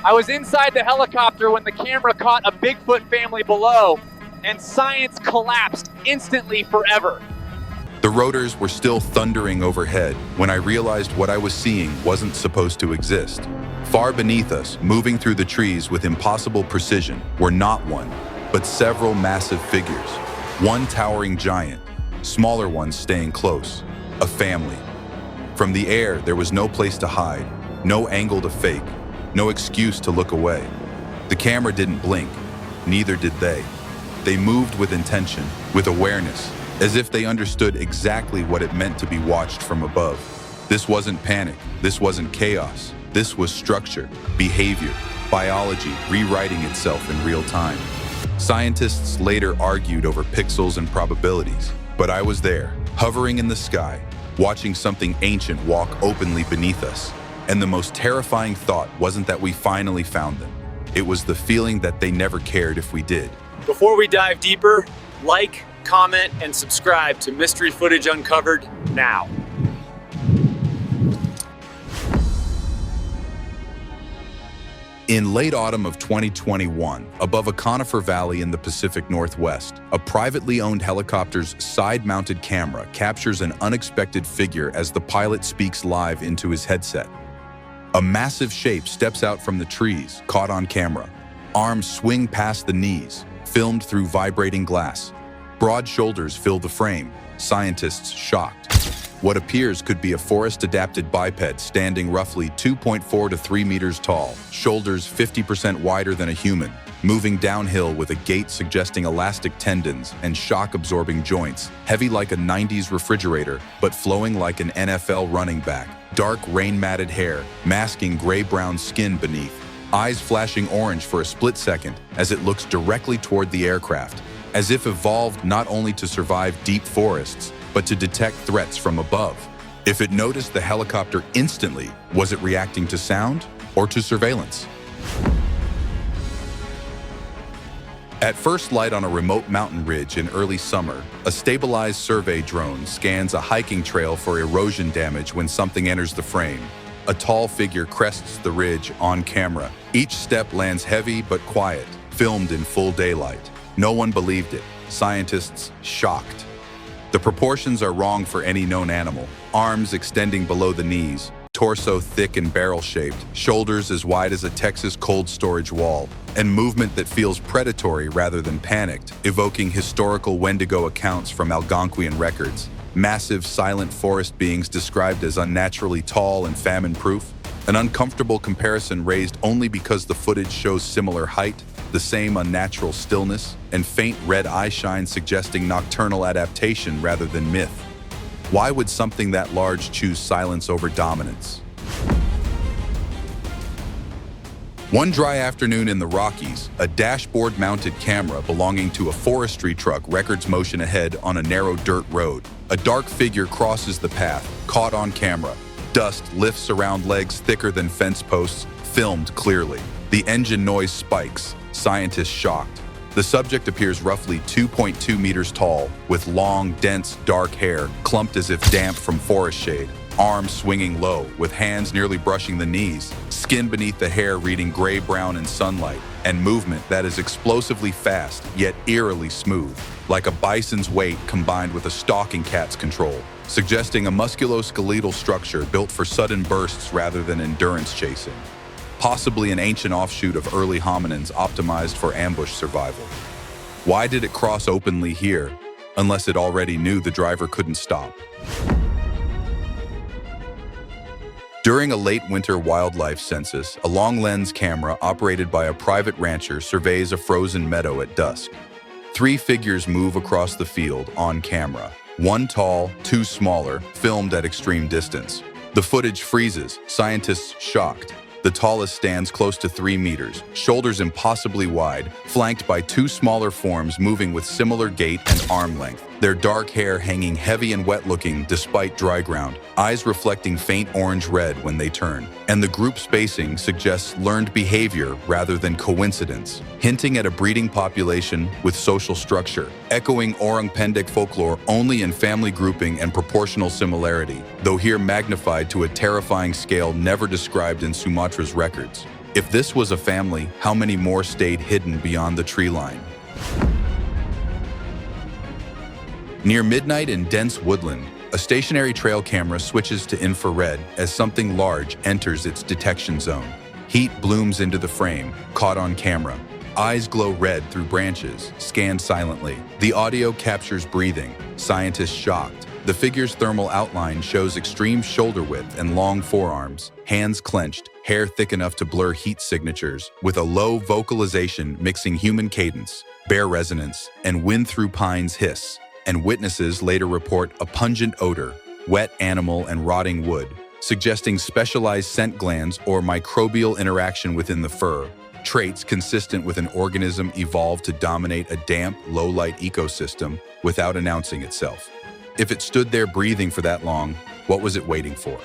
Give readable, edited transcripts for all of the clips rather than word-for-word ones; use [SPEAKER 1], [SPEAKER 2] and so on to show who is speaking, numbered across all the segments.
[SPEAKER 1] I was inside the helicopter when the camera caught a Bigfoot family below, and science collapsed instantly forever.
[SPEAKER 2] The rotors were still thundering overhead when I realized what I was seeing wasn't supposed to exist. Far beneath us, moving through the trees with impossible precision, were not one, but several massive figures. One towering giant, smaller ones staying close. A family. From the air, there was no place to hide, no angle to fake, no excuse to look away. The camera didn't blink, neither did they. They moved with intention, with awareness, as if they understood exactly what it meant to be watched from above. This wasn't panic, this wasn't chaos. This was structure, behavior, biology rewriting itself in real time. Scientists later argued over pixels and probabilities, but I was there, hovering in the sky, watching something ancient walk openly beneath us. And the most terrifying thought wasn't that we finally found them. It was the feeling that they never cared if we did.
[SPEAKER 3] Before we dive deeper, like, comment, and subscribe to Mystery Footage Uncovered now.
[SPEAKER 2] In late autumn of 2021, above a conifer valley in the Pacific Northwest, a privately owned helicopter's side-mounted camera captures an unexpected figure as the pilot speaks live into his headset. A massive shape steps out from the trees, caught on camera. Arms swing past the knees, filmed through vibrating glass. Broad shoulders fill the frame, scientists shocked. What appears could be a forest-adapted biped standing roughly 2.4 to 3 meters tall, shoulders 50% wider than a human, moving downhill with a gait suggesting elastic tendons and shock-absorbing joints, heavy like a 90s refrigerator, but flowing like an NFL running back. Dark, rain-matted hair, masking gray-brown skin beneath, eyes flashing orange for a split second as it looks directly toward the aircraft, as if evolved not only to survive deep forests, but to detect threats from above. If it noticed the helicopter instantly, was it reacting to sound or to surveillance? At first light on a remote mountain ridge in early summer, a stabilized survey drone scans a hiking trail for erosion damage when something enters the frame. A tall figure crests the ridge on camera. Each step lands heavy but quiet, filmed in full daylight. No one believed it. Scientists shocked. The proportions are wrong for any known animal. Arms extending below the knees, torso thick and barrel-shaped, shoulders as wide as a Texas cold storage wall, and movement that feels predatory rather than panicked, evoking historical Wendigo accounts from Algonquian records. Massive, silent forest beings described as unnaturally tall and famine-proof. An uncomfortable comparison raised only because the footage shows similar height, the same unnatural stillness, and faint red eye shine suggesting nocturnal adaptation rather than myth. Why would something that large choose silence over dominance? One dry afternoon in the Rockies, a dashboard-mounted camera belonging to a forestry truck records motion ahead on a narrow dirt road. A dark figure crosses the path, caught on camera. Dust lifts around legs thicker than fence posts, filmed clearly. The engine noise spikes, scientists shocked. The subject appears roughly 2.2 meters tall, with long, dense, dark hair, clumped as if damp from forest shade. Arms swinging low, with hands nearly brushing the knees. Skin beneath the hair reading gray-brown in sunlight. And movement that is explosively fast, yet eerily smooth. Like a bison's weight combined with a stalking cat's control. Suggesting a musculoskeletal structure built for sudden bursts rather than endurance chasing. Possibly an ancient offshoot of early hominins optimized for ambush survival. Why did it cross openly here, unless it already knew the driver couldn't stop? During a late winter wildlife census, a long-lens camera operated by a private rancher surveys a frozen meadow at dusk. 3 figures move across the field on camera. One tall, 2 smaller, filmed at extreme distance. The footage freezes, scientists shocked. The tallest stands close to 3 meters, shoulders impossibly wide, flanked by 2 smaller forms moving with similar gait and arm length. Their dark hair hanging heavy and wet-looking despite dry ground, eyes reflecting faint orange-red when they turn. And the group spacing suggests learned behavior rather than coincidence, hinting at a breeding population with social structure, echoing Orang Pendek folklore only in family grouping and proportional similarity, though here magnified to a terrifying scale never described in Sumatra's records. If this was a family, how many more stayed hidden beyond the tree line? Near midnight in dense woodland, a stationary trail camera switches to infrared as something large enters its detection zone. Heat blooms into the frame, caught on camera. Eyes glow red through branches, scanned silently. The audio captures breathing, scientists shocked. The figure's thermal outline shows extreme shoulder width and long forearms, hands clenched, hair thick enough to blur heat signatures, with a low vocalization mixing human cadence, bear resonance, and wind through pines hiss. And witnesses later report a pungent odor, wet animal and rotting wood, suggesting specialized scent glands or microbial interaction within the fur, traits consistent with an organism evolved to dominate a damp, low-light ecosystem without announcing itself. If it stood there breathing for that long, what was it waiting for?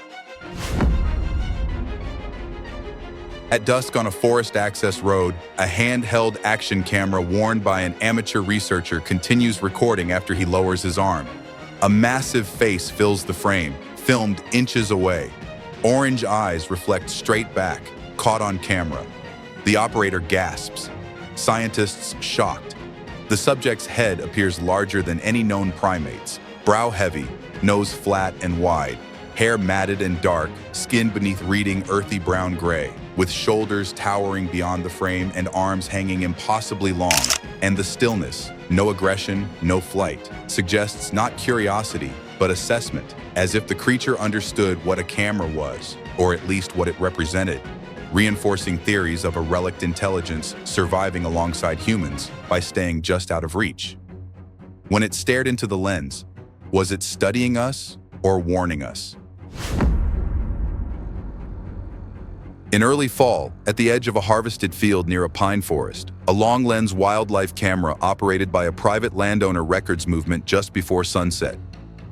[SPEAKER 2] At dusk on a forest access road, a handheld action camera worn by an amateur researcher continues recording after he lowers his arm. A massive face fills the frame, filmed inches away. Orange eyes reflect straight back, caught on camera. The operator gasps. Scientists shocked. The subject's head appears larger than any known primates, brow heavy, nose flat and wide, hair matted and dark, skin beneath reading earthy brown-gray, with shoulders towering beyond the frame and arms hanging impossibly long. And the stillness, no aggression, no flight, suggests not curiosity, but assessment, as if the creature understood what a camera was, or at least what it represented, reinforcing theories of a relict intelligence surviving alongside humans by staying just out of reach. When it stared into the lens, was it studying us or warning us? In early fall, at the edge of a harvested field near a pine forest, a long-lens wildlife camera operated by a private landowner records movement just before sunset.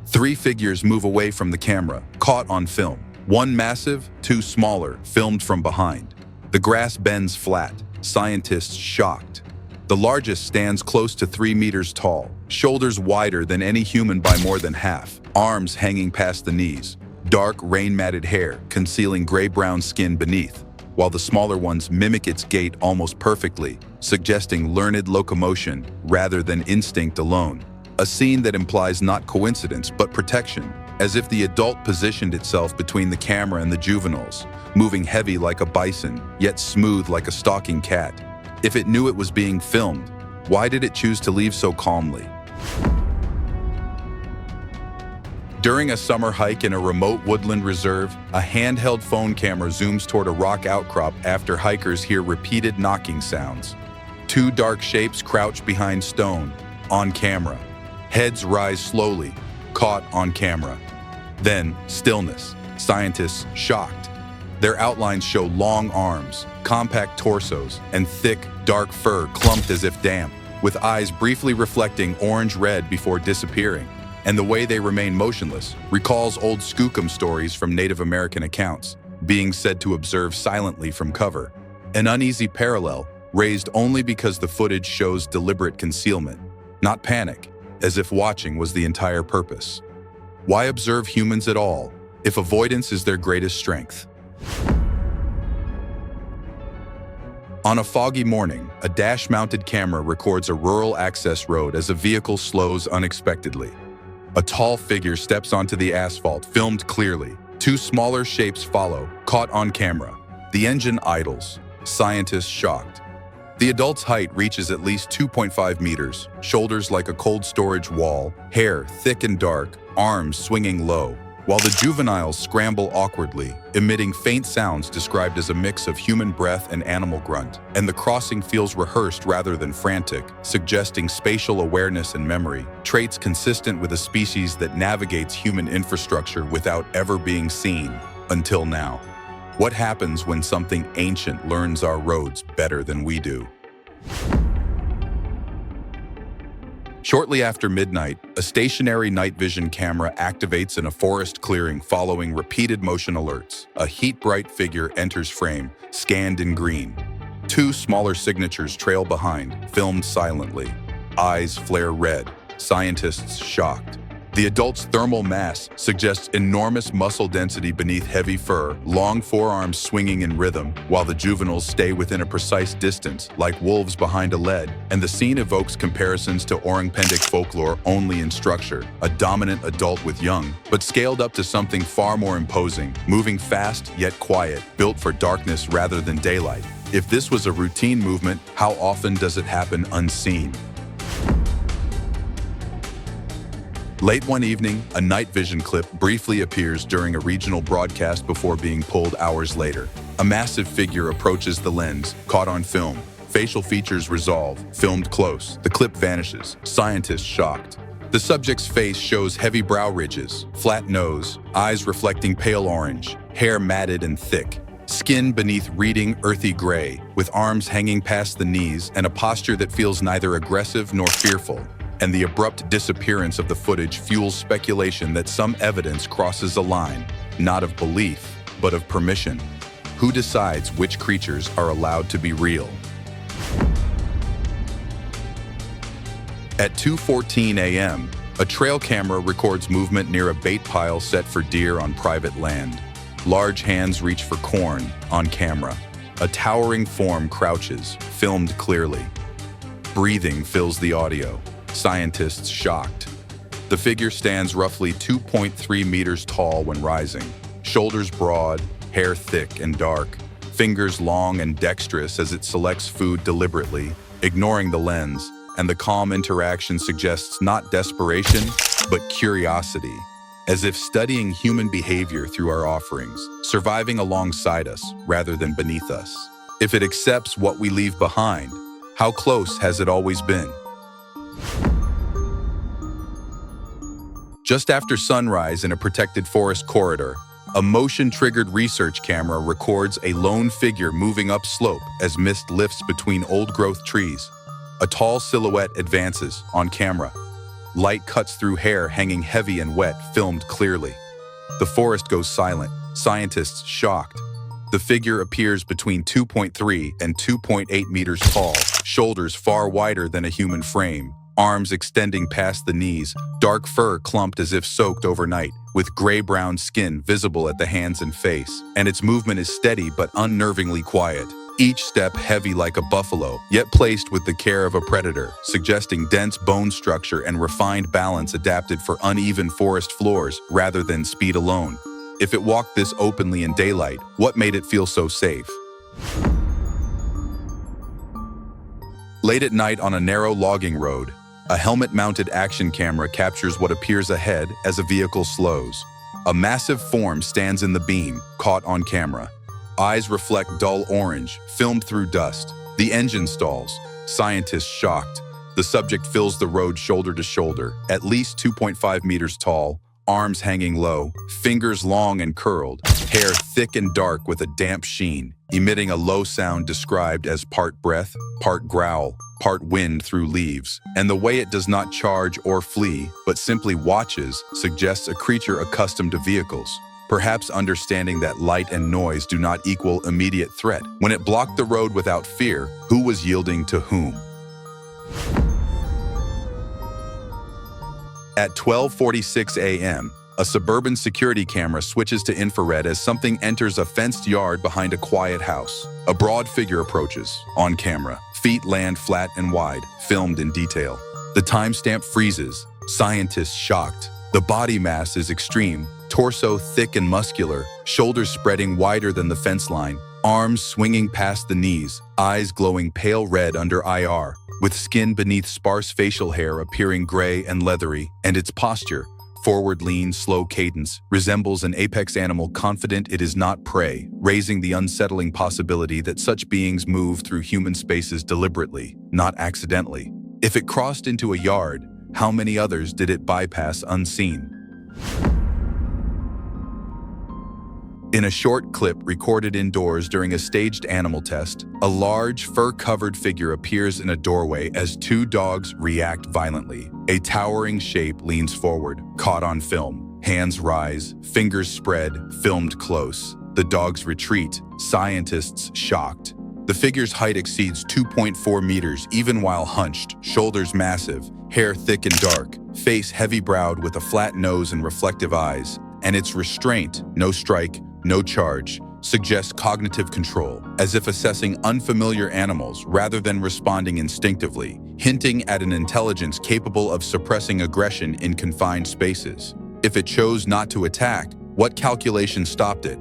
[SPEAKER 2] 3 figures move away from the camera, caught on film. 1 massive, 2 smaller, filmed from behind. The grass bends flat, scientists shocked. The largest stands close to 3 meters tall, shoulders wider than any human by more than half, arms hanging past the knees, dark rain-matted hair concealing gray-brown skin beneath, while the smaller ones mimic its gait almost perfectly, suggesting learned locomotion rather than instinct alone. A scene that implies not coincidence but protection, as if the adult positioned itself between the camera and the juveniles, moving heavy like a bison, yet smooth like a stalking cat. If it knew it was being filmed, why did it choose to leave so calmly? During a summer hike in a remote woodland reserve, a handheld phone camera zooms toward a rock outcrop after hikers hear repeated knocking sounds. 2 dark shapes crouch behind stone, on camera. Heads rise slowly, caught on camera. Then, stillness. Scientists shocked. Their outlines show long arms, compact torsos, and thick, dark fur clumped as if damp, with eyes briefly reflecting orange-red before disappearing. And the way they remain motionless recalls old skookum stories from Native American accounts, being said to observe silently from cover. An uneasy parallel, raised only because the footage shows deliberate concealment, not panic, as if watching was the entire purpose. Why observe humans at all, if avoidance is their greatest strength? On a foggy morning, a dash-mounted camera records a rural access road as a vehicle slows unexpectedly. A tall figure steps onto the asphalt, filmed clearly. 2 smaller shapes follow, caught on camera. The engine idles. Scientists shocked. The adult's height reaches at least 2.5 meters, shoulders like a cold storage wall, hair thick and dark, arms swinging low, while the juveniles scramble awkwardly, emitting faint sounds described as a mix of human breath and animal grunt, and the crossing feels rehearsed rather than frantic, suggesting spatial awareness and memory, traits consistent with a species that navigates human infrastructure without ever being seen, until now. What happens when something ancient learns our roads better than we do? Shortly after midnight, a stationary night vision camera activates in a forest clearing following repeated motion alerts. A heat-bright figure enters frame, scanned in green. 2 smaller signatures trail behind, filmed silently. Eyes flare red, scientists shocked. The adult's thermal mass suggests enormous muscle density beneath heavy fur, long forearms swinging in rhythm, while the juveniles stay within a precise distance, like wolves behind a lead. And the scene evokes comparisons to Orang-Pendek folklore only in structure, a dominant adult with young, but scaled up to something far more imposing, moving fast yet quiet, built for darkness rather than daylight. If this was a routine movement, how often does it happen unseen? Late one evening, a night vision clip briefly appears during a regional broadcast before being pulled hours later. A massive figure approaches the lens, caught on film. Facial features resolve, filmed close. The clip vanishes, scientists shocked. The subject's face shows heavy brow ridges, flat nose, eyes reflecting pale orange, hair matted and thick. Skin beneath reading earthy gray, with arms hanging past the knees and a posture that feels neither aggressive nor fearful. And the abrupt disappearance of the footage fuels speculation that some evidence crosses a line, not of belief, but of permission. Who decides which creatures are allowed to be real? At 2:14 a.m., a trail camera records movement near a bait pile set for deer on private land. Large hands reach for corn on camera. A towering form crouches, filmed clearly. Breathing fills the audio. Scientists shocked. The figure stands roughly 2.3 meters tall when rising. Shoulders broad, hair thick and dark, fingers long and dexterous as it selects food deliberately, ignoring the lens, and the calm interaction suggests not desperation, but curiosity, as if studying human behavior through our offerings, surviving alongside us rather than beneath us. If it accepts what we leave behind, how close has it always been? Just after sunrise in a protected forest corridor, a motion-triggered research camera records a lone figure moving upslope as mist lifts between old-growth trees. A tall silhouette advances on camera. Light cuts through hair hanging heavy and wet, filmed clearly. The forest goes silent, scientists shocked. The figure appears between 2.3 and 2.8 meters tall, shoulders far wider than a human frame, arms extending past the knees, dark fur clumped as if soaked overnight, with gray-brown skin visible at the hands and face, and its movement is steady but unnervingly quiet. Each step heavy like a buffalo, yet placed with the care of a predator, suggesting dense bone structure and refined balance adapted for uneven forest floors rather than speed alone. If it walked this openly in daylight, what made it feel so safe? Late at night on a narrow logging road, a helmet-mounted action camera captures what appears ahead as a vehicle slows. A massive form stands in the beam, caught on camera. Eyes reflect dull orange, filmed through dust. The engine stalls. Scientists shocked. The subject fills the road shoulder to shoulder, at least 2.5 meters tall, arms hanging low, fingers long and curled, hair thick and dark with a damp sheen, emitting a low sound described as part breath, part growl, part wind through leaves. And the way it does not charge or flee, but simply watches, suggests a creature accustomed to vehicles, perhaps understanding that light and noise do not equal immediate threat. When it blocked the road without fear, who was yielding to whom? At 12:46 a.m., a suburban security camera switches to infrared as something enters a fenced yard behind a quiet house. A broad figure approaches, on camera. Feet land flat and wide, filmed in detail. The timestamp freezes, scientists shocked. The body mass is extreme, torso thick and muscular, shoulders spreading wider than the fence line, arms swinging past the knees, eyes glowing pale red under IR, with skin beneath sparse facial hair appearing gray and leathery, and its posture, forward lean, slow cadence, resembles an apex animal confident it is not prey, raising the unsettling possibility that such beings move through human spaces deliberately, not accidentally. If it crossed into a yard, how many others did it bypass unseen? In a short clip recorded indoors during a staged animal test, a large, fur-covered figure appears in a doorway as two dogs react violently. A towering shape leans forward, caught on film. Hands rise, fingers spread, filmed close. The dogs retreat, scientists shocked. The figure's height exceeds 2.4 meters even while hunched, shoulders massive, hair thick and dark, face heavy-browed with a flat nose and reflective eyes, and its restraint, no strike, no charge, suggests cognitive control, as if assessing unfamiliar animals rather than responding instinctively, hinting at an intelligence capable of suppressing aggression in confined spaces. If it chose not to attack, what calculation stopped it?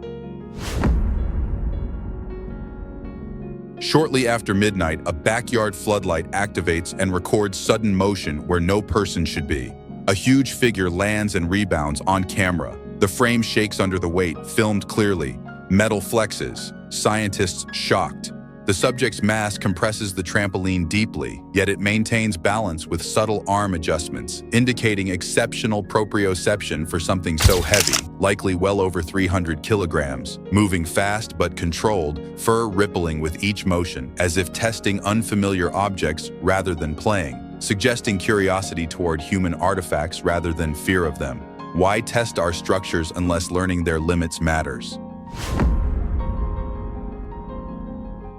[SPEAKER 2] Shortly after midnight, a backyard floodlight activates and records sudden motion where no person should be. A huge figure lands and rebounds on camera. The frame shakes under the weight, filmed clearly. Metal flexes. Scientists shocked. The subject's mass compresses the trampoline deeply, yet it maintains balance with subtle arm adjustments, indicating exceptional proprioception for something so heavy, likely well over 300 kilograms. Moving fast but controlled, fur rippling with each motion, as if testing unfamiliar objects rather than playing, suggesting curiosity toward human artifacts rather than fear of them. Why test our structures unless learning their limits matters?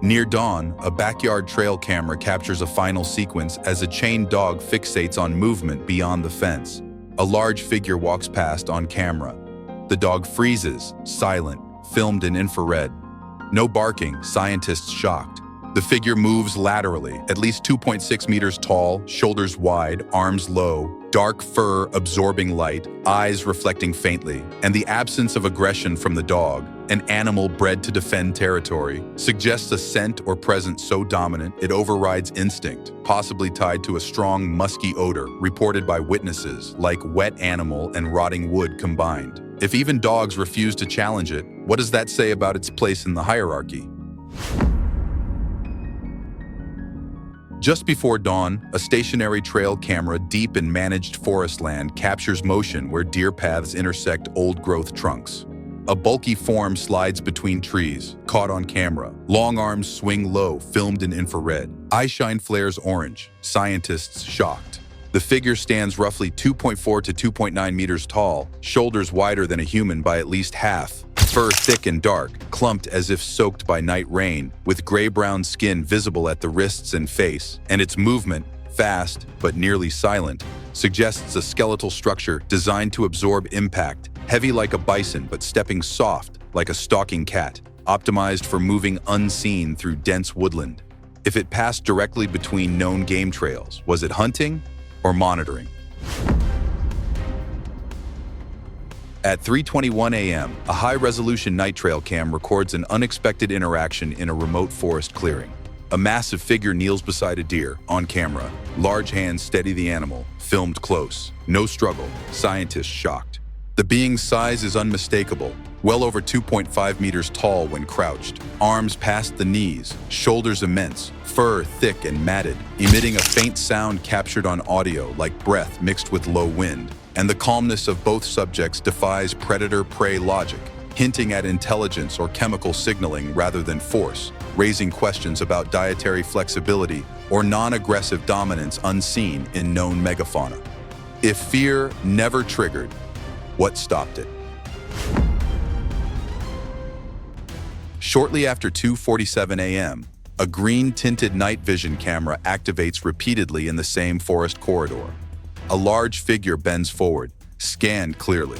[SPEAKER 2] Near dawn, a backyard trail camera captures a final sequence as a chained dog fixates on movement beyond the fence. A large figure walks past on camera. The dog freezes, silent, filmed in infrared. No barking, scientists shocked. The figure moves laterally, at least 2.6 meters tall, shoulders wide, arms low, dark fur absorbing light, eyes reflecting faintly, and the absence of aggression from the dog, an animal bred to defend territory, suggests a scent or presence so dominant it overrides instinct, possibly tied to a strong, musky odor reported by witnesses, like wet animal and rotting wood combined. If even dogs refuse to challenge it, what does that say about its place in the hierarchy? Just before dawn, a stationary trail camera deep in managed forest land captures motion where deer paths intersect old-growth trunks. A bulky form slides between trees, caught on camera. Long arms swing low, filmed in infrared. Eyeshine flares orange, scientists shocked. The figure stands roughly 2.4 to 2.9 meters tall, shoulders wider than a human by at least half. Fur thick and dark, clumped as if soaked by night rain, with gray-brown skin visible at the wrists and face, and its movement, fast but nearly silent, suggests a skeletal structure designed to absorb impact, heavy like a bison but stepping soft like a stalking cat, optimized for moving unseen through dense woodland. If it passed directly between known game trails, was it hunting or monitoring? At 3:21 a.m., a high-resolution night trail cam records an unexpected interaction in a remote forest clearing. A massive figure kneels beside a deer, on camera. Large hands steady the animal, filmed close. No struggle, scientists shocked. The being's size is unmistakable, well over 2.5 meters tall when crouched. Arms past the knees, shoulders immense, fur thick and matted, emitting a faint sound captured on audio like breath mixed with low wind. And the calmness of both subjects defies predator-prey logic, hinting at intelligence or chemical signaling rather than force, raising questions about dietary flexibility or non-aggressive dominance unseen in known megafauna. If fear never triggered, what stopped it? Shortly after 2:47 a.m., a green-tinted night vision camera activates repeatedly in the same forest corridor. A large figure bends forward, scanned clearly.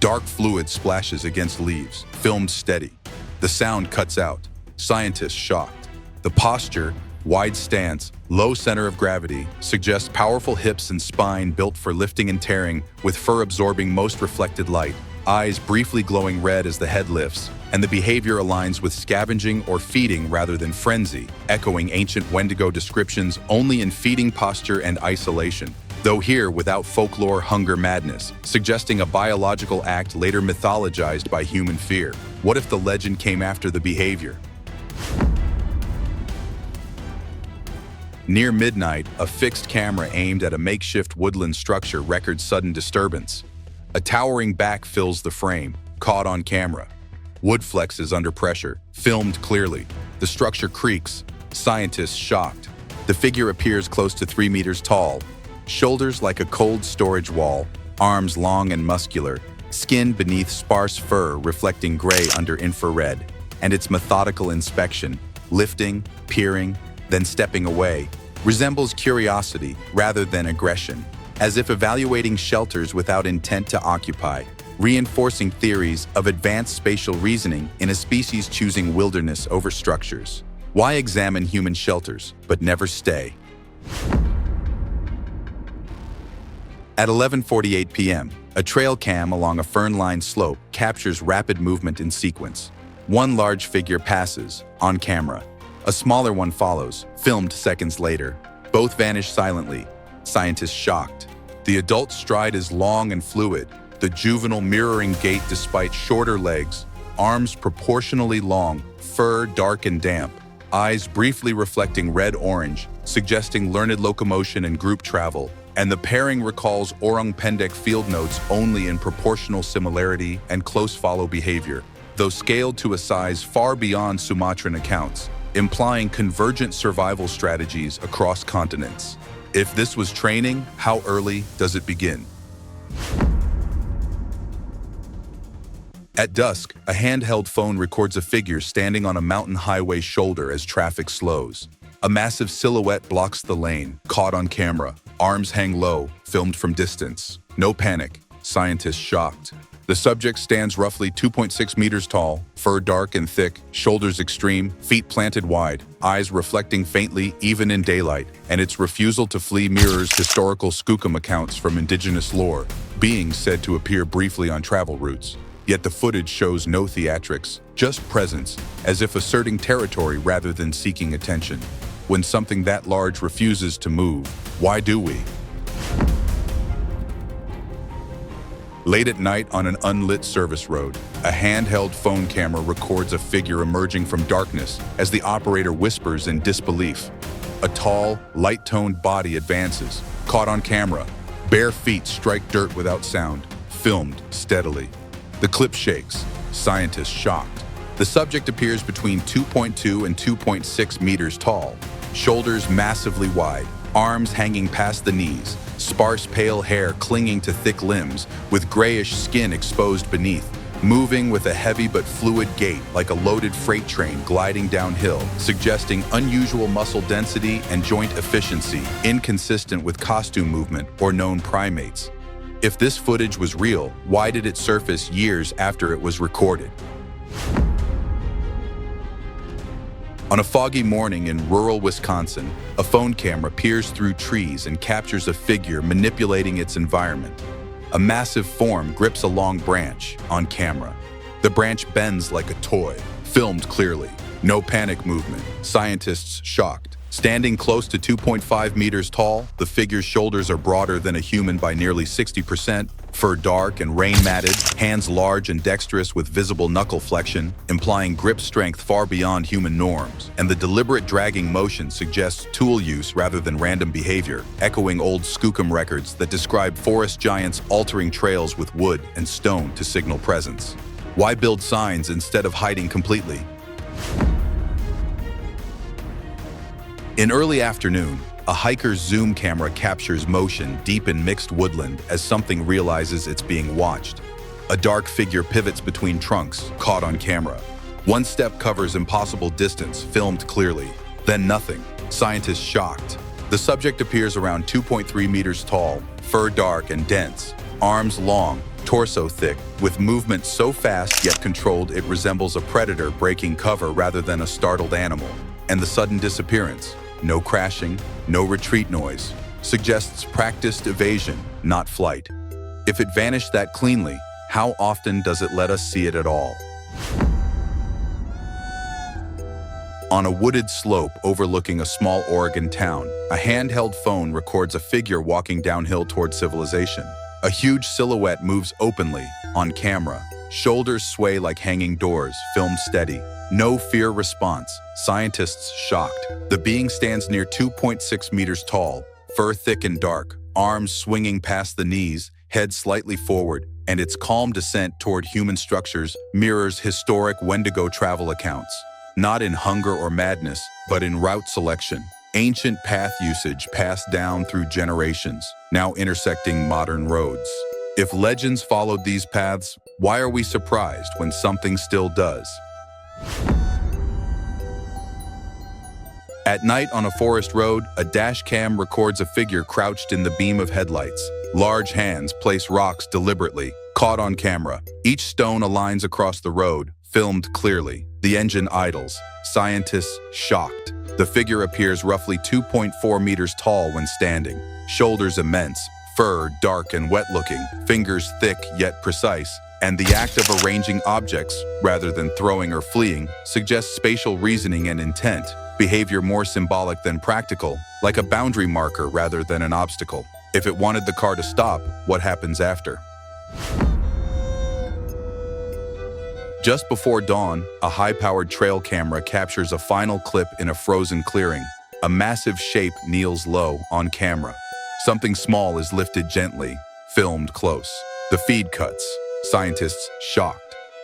[SPEAKER 2] Dark fluid splashes against leaves, filmed steady. The sound cuts out. Scientists shocked. The posture, wide stance, low center of gravity, suggests powerful hips and spine built for lifting and tearing, with fur absorbing most reflected light, eyes briefly glowing red as the head lifts, and the behavior aligns with scavenging or feeding rather than frenzy, echoing ancient Wendigo descriptions only in feeding posture and isolation. Though here without folklore hunger madness, suggesting a biological act later mythologized by human fear. What if the legend came after the behavior? Near midnight, a fixed camera aimed at a makeshift woodland structure records sudden disturbance. A towering back fills the frame, caught on camera. Wood flexes under pressure, filmed clearly. The structure creaks, scientists shocked. The figure appears close to 3 meters tall, shoulders like a cold storage wall, arms long and muscular, skin beneath sparse fur reflecting gray under infrared, and its methodical inspection, lifting, peering, then stepping away, resembles curiosity rather than aggression. as if evaluating shelters without intent to occupy, reinforcing theories of advanced spatial reasoning in a species choosing wilderness over structures. Why examine human shelters, but never stay? At 11:48 p.m., a trail cam along a fern-lined slope captures rapid movement in sequence. One large figure passes, on camera. A smaller one follows, filmed seconds later. Both vanish silently, scientists shocked. The adult stride is long and fluid, the juvenile mirroring gait despite shorter legs, arms proportionally long, fur dark and damp, eyes briefly reflecting red-orange, suggesting learned locomotion and group travel, and the pairing recalls orang pendek field notes only in proportional similarity and close follow behavior, though scaled to a size far beyond Sumatran accounts, implying convergent survival strategies across continents. If this was training, how early does it begin? At dusk, a handheld phone records a figure standing on a mountain highway shoulder as traffic slows. A massive silhouette blocks the lane, caught on camera. Arms hang low, filmed from distance. No panic, scientists shocked. The subject stands roughly 2.6 meters tall, fur dark and thick, shoulders extreme, feet planted wide, eyes reflecting faintly even in daylight, and its refusal to flee mirrors historical skookum accounts from indigenous lore, beings said to appear briefly on travel routes. Yet the footage shows no theatrics, just presence, as if asserting territory rather than seeking attention. When something that large refuses to move, why do we? Late at night on an unlit service road, a handheld phone camera records a figure emerging from darkness as the operator whispers in disbelief. A tall, light-toned body advances, caught on camera. Bare feet strike dirt without sound, filmed steadily. The clip shakes, scientists shocked. The subject appears between 2.2 and 2.6 meters tall, shoulders massively wide, arms hanging past the knees, sparse pale hair clinging to thick limbs, with grayish skin exposed beneath, moving with a heavy but fluid gait like a loaded freight train gliding downhill, suggesting unusual muscle density and joint efficiency, inconsistent with costume movement or known primates. If this footage was real, why did it surface years after it was recorded? On a foggy morning in rural Wisconsin, a phone camera peers through trees and captures a figure manipulating its environment. A massive form grips a long branch, on camera. The branch bends like a toy, filmed clearly. No panic movement, scientists shocked. Standing close to 2.5 meters tall, the figure's shoulders are broader than a human by nearly 60%, fur dark and rain-matted, hands large and dexterous with visible knuckle flexion, implying grip strength far beyond human norms, and the deliberate dragging motion suggests tool use rather than random behavior, echoing old skookum records that describe forest giants altering trails with wood and stone to signal presence. Why build signs instead of hiding completely? In early afternoon, a hiker's zoom camera captures motion deep in mixed woodland as something realizes it's being watched. A dark figure pivots between trunks, caught on camera. One step covers impossible distance, filmed clearly. Then nothing. Scientists shocked. The subject appears around 2.3 meters tall, fur dark and dense, arms long, torso thick, with movement so fast yet controlled it resembles a predator breaking cover rather than a startled animal. And the sudden disappearance, no crashing, no retreat noise, suggests practiced evasion, not flight. If it vanished that cleanly, how often does it let us see it at all? On a wooded slope overlooking a small Oregon town, a handheld phone records a figure walking downhill toward civilization. A huge silhouette moves openly, on camera. Shoulders sway like hanging doors, filmed steady. No fear response, scientists shocked. The being stands near 2.6 meters tall, fur thick and dark, arms swinging past the knees, head slightly forward, and its calm descent toward human structures mirrors historic Wendigo travel accounts. Not in hunger or madness, but in route selection. Ancient path usage passed down through generations, now intersecting modern roads. If legends followed these paths, why are we surprised when something still does? At night on a forest road, a dash cam records a figure crouched in the beam of headlights. Large hands place rocks deliberately, caught on camera. Each stone aligns across the road, filmed clearly. The engine idles. Scientists shocked. The figure appears roughly 2.4 meters tall when standing. Shoulders immense, fur dark and wet-looking, fingers thick yet precise, and the act of arranging objects, rather than throwing or fleeing, suggests spatial reasoning and intent, behavior more symbolic than practical, like a boundary marker rather than an obstacle. If it wanted the car to stop, what happens after? Just before dawn, a high-powered trail camera captures a final clip in a frozen clearing. A massive shape kneels low on camera. Something small is lifted gently, filmed close. The feed cuts. Scientists shocked.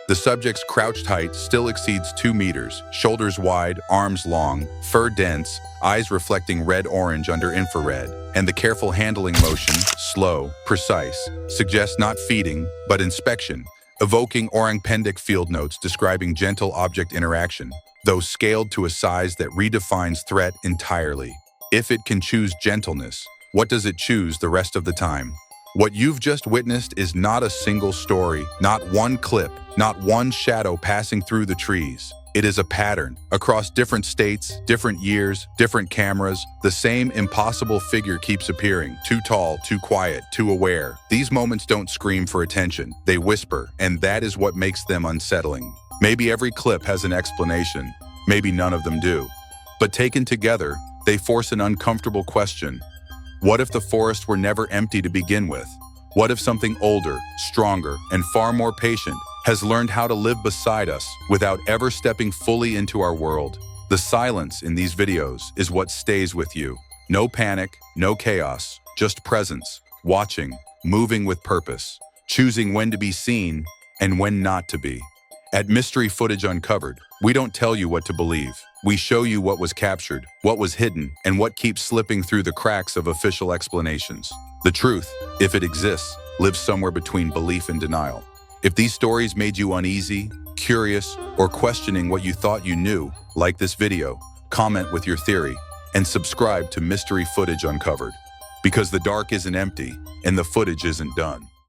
[SPEAKER 2] The subject's crouched height still exceeds 2 meters, shoulders wide, arms long, fur dense, eyes reflecting red-orange under infrared, and the careful handling motion, slow, precise, suggests not feeding, but inspection, evoking orangpendic field notes describing gentle object interaction, though scaled to a size that redefines threat entirely. If it can choose gentleness, what does it choose the rest of the time? What you've just witnessed is not a single story, not one clip, not one shadow passing through the trees. It is a pattern. Across different states, different years, different cameras, the same impossible figure keeps appearing. Too tall, too quiet, too aware. These moments don't scream for attention. They whisper, and that is what makes them unsettling. Maybe every clip has an explanation. Maybe none of them do. But taken together, they force an uncomfortable question. What if the forest were never empty to begin with? What if something older, stronger, and far more patient has learned how to live beside us without ever stepping fully into our world? The silence in these videos is what stays with you. No panic, no chaos, just presence, watching, moving with purpose, choosing when to be seen and when not to be. At Mystery Footage Uncovered, we don't tell you what to believe. We show you what was captured, what was hidden, and what keeps slipping through the cracks of official explanations. The truth, if it exists, lives somewhere between belief and denial. If these stories made you uneasy, curious, or questioning what you thought you knew, like this video, comment with your theory, and subscribe to Mystery Footage Uncovered. Because the dark isn't empty, and the footage isn't done.